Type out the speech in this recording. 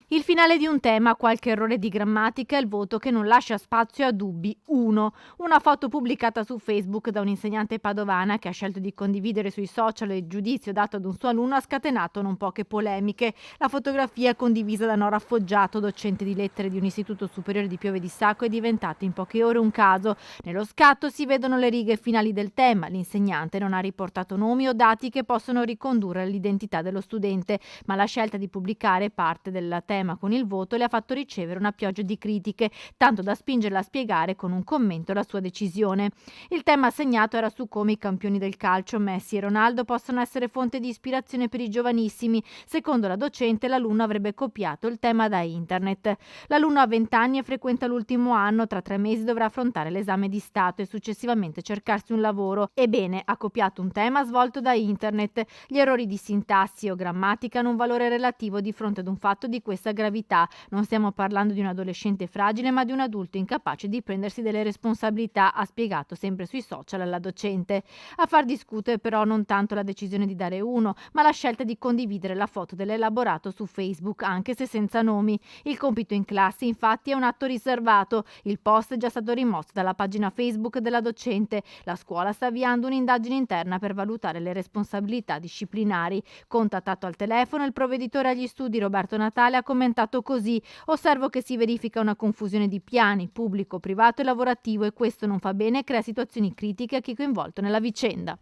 Il finale di un tema, qualche errore di grammatica e il voto che non lascia spazio a dubbi. 1. Una foto pubblicata su Facebook da un'insegnante padovana che ha scelto di condividere sui social il giudizio dato ad un suo alunno ha scatenato non poche polemiche. La fotografia condivisa da Nora Foggiato, docente di lettere di un istituto superiore di Piove di Sacco, è diventata in poche ore un caso. Nello scatto si vedono le righe finali del tema. L'insegnante non ha riportato nomi o dati che possono ricondurre all'identità dello studente, ma la scelta di pubblicare parte del tema con il voto le ha fatto ricevere una pioggia di critiche, tanto da spingerla a spiegare con un commento la sua decisione. Il tema assegnato era su come i campioni del calcio, Messi e Ronaldo, possono essere fonte di ispirazione per i giovanissimi. Secondo la docente, l'alunno avrebbe copiato il tema da internet. L'alunno ha 20 anni e frequenta l'ultimo anno, tra 3 mesi dovrà affrontare l'esame di Stato e successivamente cercarsi un lavoro. Ebbene, ha copiato un tema svolto da internet. Gli errori di sintassi o grammatica hanno un valore relativo di fronte ad un fatto di questa gravità. Non stiamo parlando di un adolescente fragile, ma di un adulto incapace di prendersi delle responsabilità, ha spiegato sempre sui social alla docente. A far discutere però non tanto la decisione di dare 1, ma la scelta di condividere la foto dell'elaborato su Facebook, anche se senza nomi. Il compito in classe infatti è un atto riservato. Il post è già stato rimosso dalla pagina Facebook della docente. La scuola sta avviando un'indagine interna per valutare le responsabilità disciplinari. Contattato al telefono, il provveditore agli studi Roberto Natale ha commentato così: osservo che si verifica una confusione di piani pubblico, privato e lavorativo, e questo non fa bene e crea situazioni critiche a chi è coinvolto nella vicenda.